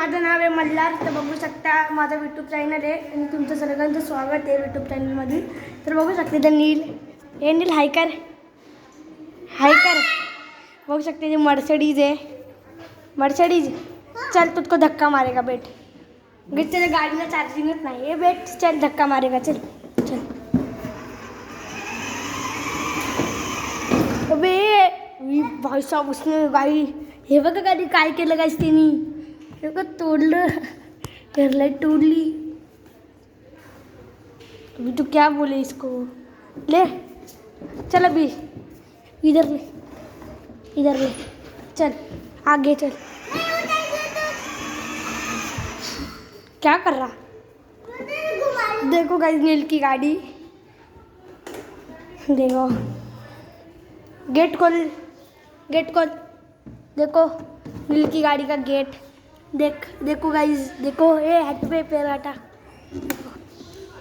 माझं नाव आहे मल्हार. तर बघू शकता माझं यूट्यूब चॅनल आहे आणि तुमचं सगळ्यांचं स्वागत आहे यूट्यूब चॅनलमध्ये. तर बघू शकते ते नील, हे नील हाय कर, हाय कर. बघू शकते ते मर्सिडीज आहे, मर्सिडीज. चल तुझको धक्का मारेगा बेट. त्याच्या गाडीला चार्जिंगच नाही आहे बेट. चल धक्का मारेगा, चल चल. अबे भाई साहब उसने गाडी, हे बघा गाडी काय केलं गाईस त्यांनी, हे बघा तोडलं, हेडलाइट तोडली. अभी तो क्या बोले इसको, ले चल अभी इधर ले, इधर ले, चल आगे चल. क्या कर रहा, देखो गाइस नील की गाड़ी, देखो गेट खोल, गेट खोल. देखो नील की गाड़ी का गेट, देख देखो गाइस, देखो ये हाथ पे पैर हटा.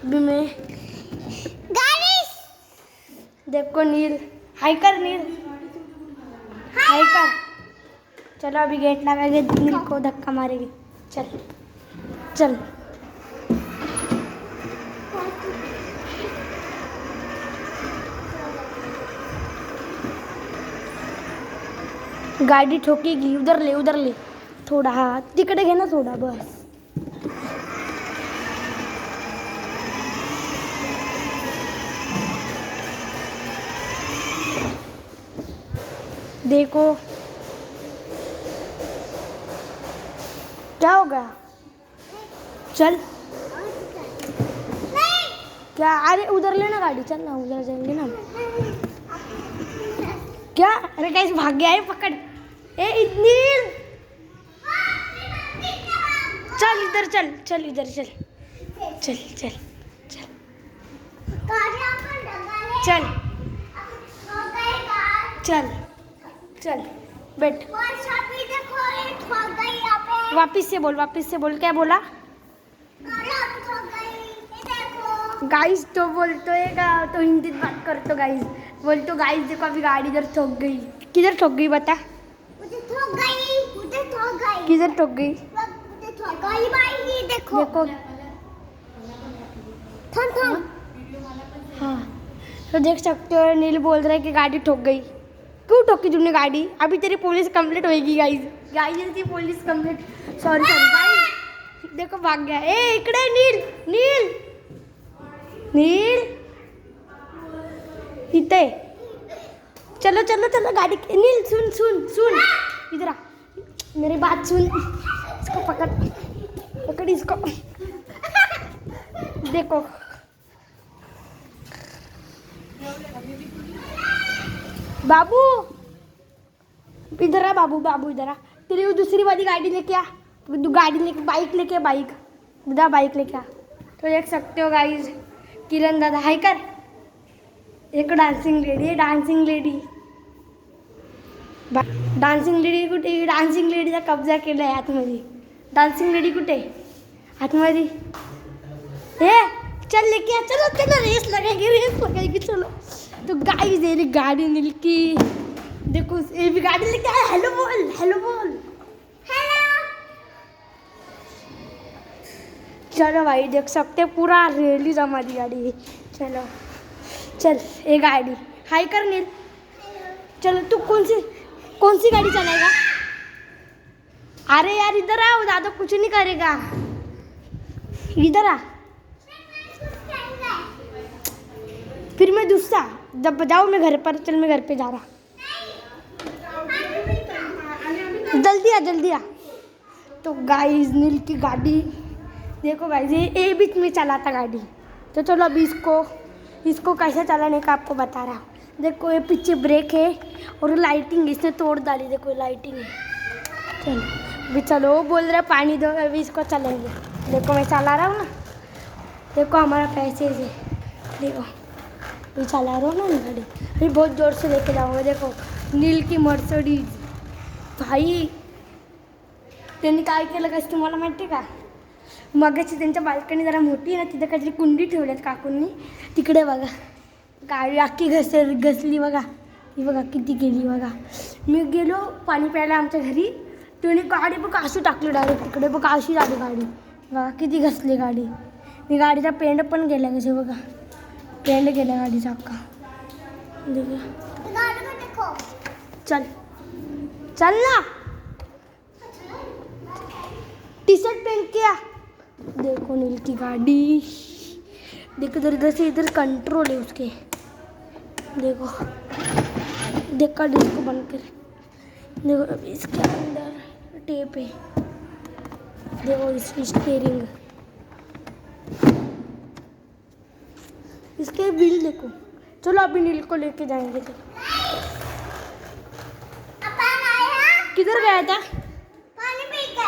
अभी मैं गाइस देखो नील, हाई कर नील, हाई कर. चलो अभी गेट लगाएंगे, नील को धक्का मारेंगे. चल चल. गाड़ी ठोकेगी, उधर ले, उधर ले थोड़ा, हाँ तिकडे घे ना थोड़ा बस. देखो क्या होगा, चल क्या, अरे उधर लेना गाड़ी, चल ना उधर जाएंगे ना. क्या, अरे गाइस भाग गया है, पकड़. ए नील चल इधर, चल चल इधर, चल चल चल चल चल चल चल बैठ. वापिस से बोल, वापिस से बोल. क्या बोला गाइस, तो बोलतो है का, तो हिंदी बात करतो गाइस. बोलतो गाइस देखो अभी गाड़ी इधर ठोक गई. किधर ठोक गई बता, किधर ठोक गई. देखो हाँ, तो देख सकते हो नील बोल रहा है कि गाड़ी ठोक गई. क्यों ठोकी तूने गाड़ी, अभी तेरी पुलिस कंप्लीट होएगी गाइस. गाइस ती police complete, sorry sorry guys. देखो भाग गया. ए इकडे नील, नील नील इथे. चलो चलो चलो गाड़ी. नील सुन सुन सुन, इधर आ, मेरी बात सुन. इसको पकड़, पकड़ इसको. देखो बाबू इधर आ, बाबू बाबू इधर आ. तेरी वो दूसरी वाली गाड़ी लेके आ, गाड़ी लेके, बाइक लेके, बाइक दादा बाइक लेके आ. तो देख सकते हो गाइस किरण दादा हाय कर. एक डान्सिंग लेडी आहे, डान्सिंग लेडी, डान्सिंग लेडी कुठे, डान्सिंग लेडीचा कब्जा केला आहे आतमध्ये. डान्सिंग लेडी कुठे आतमध्ये. हे चल लेके आ, चलो चलो रेस लगेगी, रेस लगेगी, चलो. तो गाइस ये गाड़ी नील की, देखो ये भी गाड़ी लेके आया. हेलो बोल, हेलो बोल, हेलो. चलो भाई देख सकते पूरा रेली जमा दी गाड़ी. चलो चल ये गाड़ी हाई कर नील. चलो तू कौन सी गाड़ी चलाएगा. अरे यार इधर आओ, दादा कुछ नहीं करेगा, इधर आ. फिर मैं दूसरा जब जाऊँ मैं घर पर, चल मैं घर पे जा रहा. जल्दी आ, जल्दी आ. तो गाइस नील की गाड़ी देखो गाइस, ये बीच में चलाता गाड़ी. तो चलो अभी इसको कैसे चलाने का आपको बता रहा हूँ. देखो ये पीछे ब्रेक है और लाइटिंग इसने तोड़ डाली. देखो लाइटिंग है. चलो अभी चलो, वो बोल रहा है पानी दो, अभी इसको चलेंगे. देखो मैं चला रहा हूँ ना, देखो हमारा पैसे है, देखो ये चला रहा हूँ ना गाड़ी. अभी बहुत ज़ोर से लेके जाऊँगा. देखो नील की मर्सिडीज. भाई त्यांनी काय केलं का तुम्हाला माहिती आहे का, मगाशी त्यांच्या बाल्कनी जरा मोठी आहे ना, तिथं काहीतरी कुंडी ठेवल्यात काकूंनी. तिकडे बघा गाडी अख्खी घसली बघा, ही बघा किती गेली बघा. मी गेलो पाणी प्यायला आमच्या घरी, त्याने गाडी बघ अशी टाकली डायरेक्ट तिकडे बघ अशी झाली गाडी बघा किती घसली गाडी. मी गाडीचा पेंड पण गेला कसे बघा पेंड गेला गाडीचा अक्का. चल चल ना टी शर्ट पहन किया. देखो नील की गाड़ी देखो इधर से इधर कंट्रोल है उसके. देखो देखा डिस्को बंद कर. देखो इसके अंदर टेप है. देखो इसकी स्टीयरिंग इसके व्हील देखो. चलो अभी नील को लेके जाएंगे. चलो किधर गया था पानी पी के.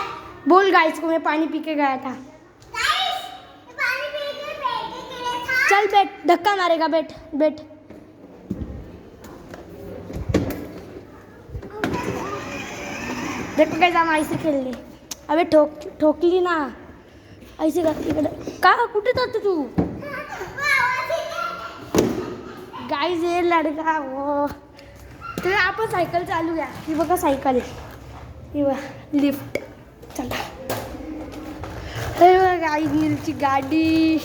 बोल गाइस को मैं पानी पी के गया था. पानी पी के बैठे के लिए था. चल बैठ धक्का मारेगा बैठ बैठ. देखो कैसे हम ऐसे खेल ले. अबे ठोकली ना ऐसे करते इकडे का कुठे जातो तू. गाइस ये लड़का वो तर आपण सायकल चालूया. ही बघा सायकल ही बघा लिफ्ट. चला हे बघा गाइस नीलची गाडी.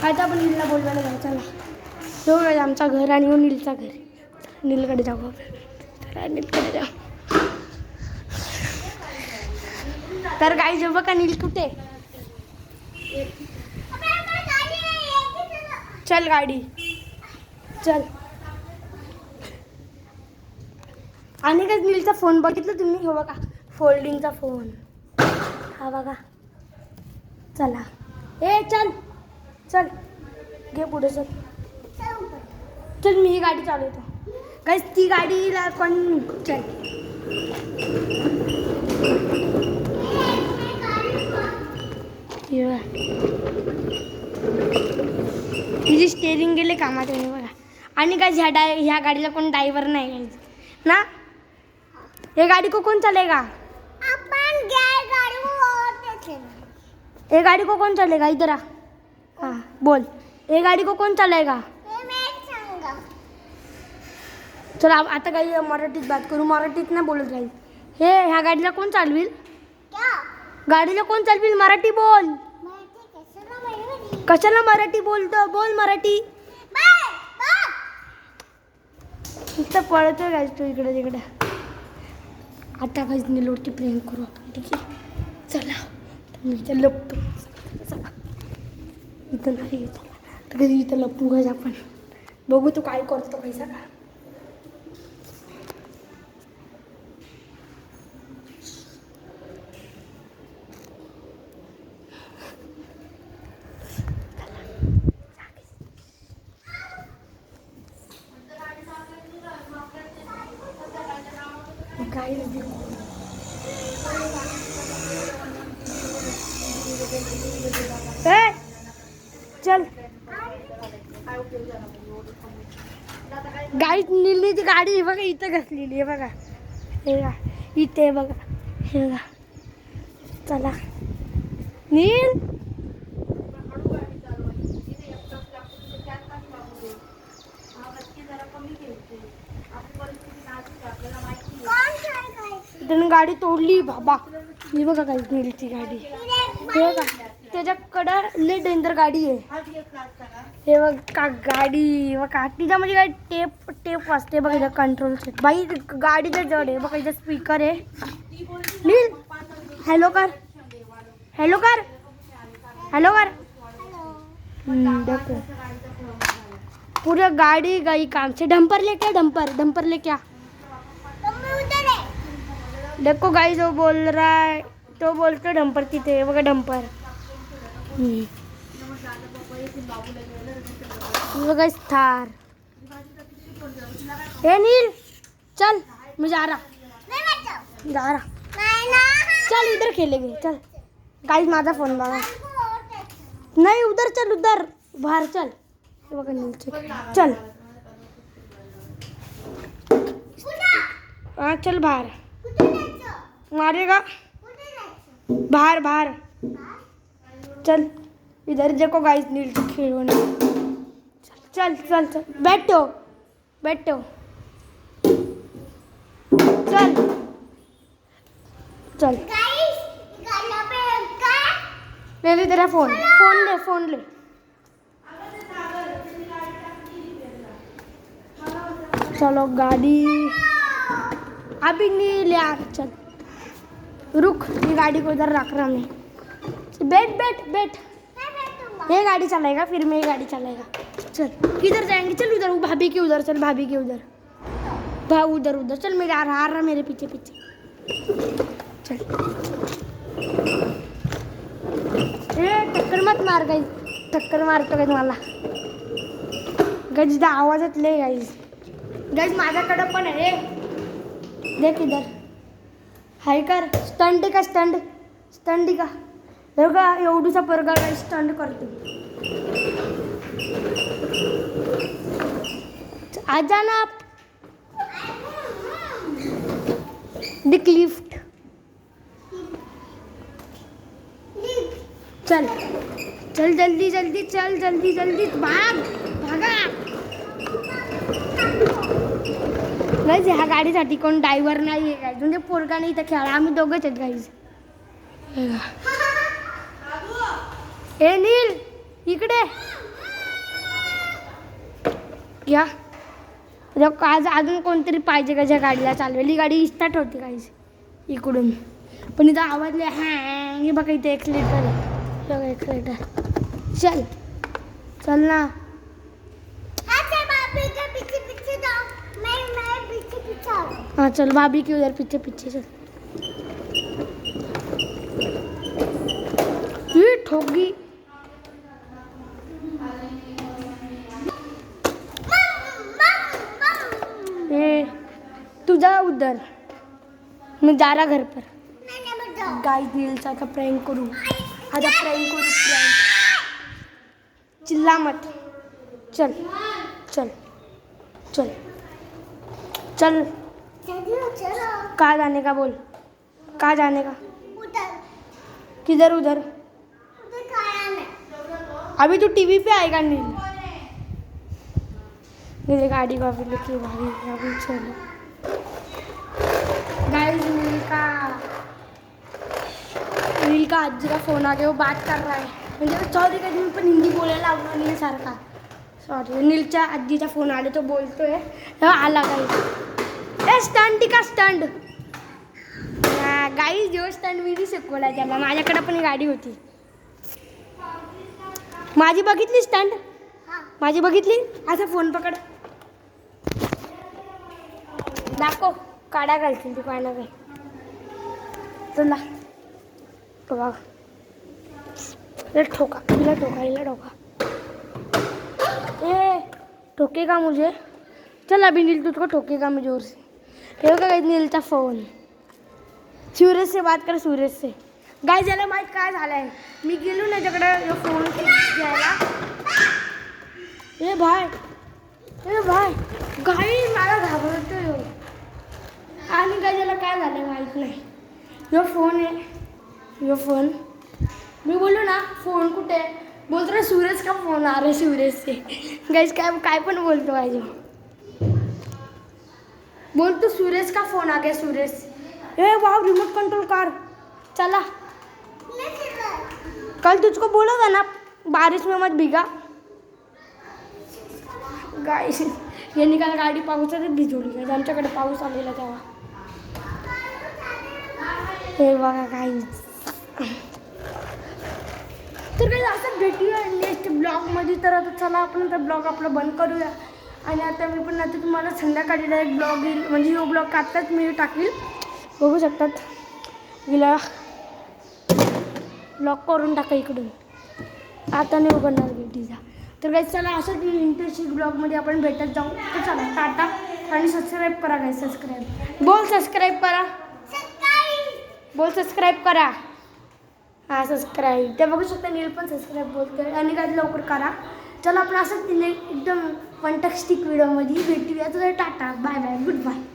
आता आपण नीलला बोलवायला जाऊ. चला हो बघा आमचं घर आणि हो नीलचं घर. नीलकडे जाऊ आपण. चला नीलकडे जाऊ. तर गाइस बघा नील कुठे. चल गाडी चल. आणि काय नीलचा फोन बघितला तुम्ही. हो बघा फोल्डिंगचा फोन हा बघा. चला ए चल चल घे पुढे चल. चल मी ही गाडी चालवतो. गाइस ती गाडीला कोण चल. हिची स्टेरिंग गेले कामात येणे बघा. आणि काय ह्या गाडीला कोण ड्रायव्हर नाही ना. ये गाड़ी को कौन चलेगा. अपन गए गाड़ी को. ये गाड़ी को कौन चलेगा इधर आ. हाँ बोल ये गाड़ी को कौन चलेगा. चला आता काही मराठीत बात करू. मराठीत नाही बोलत काही. हे ह्या गाडीला कोण चालविल. गाडीला कोण चालविल मराठी बोल. कशाला मराठी बोलतो बोल मराठी. नुसतं पळतोय गाडी तू इकडे तिकडे. आता काहीच नीलवरती प्रेम करू आपण ठीक आहे. चला मी इथं लपतो. चला इथं नाही येतो तर कधी इथं लपू गायच आपण. बघू तू काय करतो पैसा का. चल गाईत नीलची गाडी आहे बघा इथं घसलेली आहे बघा. हे बघा इथे बघा. हे बघा चला नील. त्यानं गाडी तोडली बाबा. ही बघा काही नीलची गाडी. हे बघा त्याच्याकडं लय डेंजर गाडी आहे. हे बघ का गाडी बघा तिच्यामध्ये काय टेप टेप वाजते बघा. इथं कंट्रोल सेट बाई गाडीचं जड आहे बघा. इथं स्पीकर आहे. नील हॅलो कर हॅलो कर हॅलो कर. देखो पूरा गाड़ी गई काम से. डंपर लेके आ डंपर लेके आ. देखो गाइस वो बोल रहा है तो बोलतो डंपर तिथे आहे बघा डंपर. बघा थार. ए नील चल मैं जा रहा. चल इधर खेलेंगे चल. गाइस माझा फोन बघा. नहीं उधर चल उधर बाहर चल. बघा नीलचे चल. हाँ चल बाहर. मारेगा बाहर बाहर. चल इधर देखो गाइस नील के खिलौने. चल चल चल बैठो बैठो. चल चल गाइस गाना पे का ले ले तेरा फोन फोन ले चलो गाड़ी अभी नहीं ले आ चल रुक ये गाड़ी को उधर रख रहा मैं बैठ बैठ बैठ मैं बैठूंगा ये गाड़ी चलाएगा फिर मैं ये गाड़ी चलाएगा चल किधर जाएंगे चल उधर भाभी के उधर चल भाभी के उधर उधर उधर चल मेरे आ रहा मेरे पीछे पीछे चल ए टक्कर मत मार गाइस टक्कर मारतो काय मला गाइस आवाजात लय गाइस माझ्याकडं पण आहे देख इधर हाय कर स्टंट का स्टंट का बघा एवढूचा पोरगा स्टंट करतो आजा ना दिख लिफ्ट चल चल जल्दी जल्दी चल जल्दी जल्दी भागा गाईज ह्या गाडीसाठी कोण ड्रायव्हर नाही आहे गाईज म्हणजे पोरगा नाही तर खेळा आम्ही दोघंच आहेत गाईज ए नील इकडे घ्या आज अजून कोणतरी पाहिजे का ज्या गाडीला चालवेली गाडी स्टार्ट होती गाईज इकडून पण इथं आवाजले हँग हे बघा इथे एक्सिलेटर बघा एक्सिलेटर चल चल ना अच्छा भाभी के पीछे पीछे जाओ मैं पीछे पीछे आऊं हाँ चल भाभी की उधर पीछे पीछे चल ये ठोगी ए तू जा उधर मैं जा रहा घर पर मैंने बताओ गाइस नीलचा आता प्रैंक करू आता प्रैंक करू चिल्ला मत चल चल चल चल चलो कहाँ जाने का बोल कहाँ जाने का उधर किधर उधर उधर खाना में अभी तू टीवी पे आएगा नील मेरे गाड़ी को अभी लेके भाई अभी चलो गाइस नील का आजी का फोन आ गया वो बात कर रहा है म्हणजे सॉरी का मी पण हिंदी बोलायला लागलो नील सारखा सॉरी नीलच्या आजीचा फोन आले तो बोलतोय आला गाईस ए स्टंट का स्टंट गाईस जो स्टंट मी शिकवला त्याला माझ्याकडे पण ही गाडी होती माझी बघितली स्टंट माझी बघितली असा फोन पकड दाखव काढा घालतील तू काय ना काय चला बघा ठोका हिला ठोका ए ठोकेगा मुझे चल अभी नील तुझको ठोकेगा मैं जोर से हे बघा नीलचा फोन सूरज से बात कर सूरज से गाय झालं माहीत काय झालं आहे मी गेलो ना त्याच्याकडे फोन घ्यायला ए भाई गाई मला घाबरतोय आणि काय त्याला काय झालं माहीत नाही यो फोन आहे यो फोन मी बोललो ना फोन कुठे आहे बोलतो ना सूरज का फोन आ रहा सूरज से गाइस काय पण बोलतो आहे बोलतो सूरज का फोन आ गया सूरज ए वाह रिमोट कंट्रोल कार चला कल तुझको बोला था ना बारिश में मत भीगा गाइस ये निकाल गाडी पावसातच भिजवली गाइस आमच्याकडे पाऊस आलेला तेव्हा हे बघा गाइस तर काही असं भेटूया नेक्स्ट ब्लॉगमध्ये तर आता चला आपण तर ब्लॉग आपला बंद करूया आणि आता मी पण आता तुम्हाला संध्याकाळीला एक ब्लॉग येईल म्हणजे यो ब्लॉग आत्ताच मी टाकील बघू शकतात हिला ब्लॉग करून टाका इकडून आता नाही उघडणार भेटीचा तर काही चला असंच इंटरेस्टिंग ब्लॉगमध्ये आपण भेटत जाऊ तर चला टाटा आणि सबस्क्राईब करा काय सबस्क्राईब बोल सबस्क्राईब करा बोल सबस्क्राईब करा हां सबस्क्राईब ते बघू शकता नील पण सबस्क्राईब बोलतोय आणि काय लवकर करा चला आपण असंच एकदम फंटॅस्टिक व्हिडिओमध्ये भेटूया तर tata bye bye good bye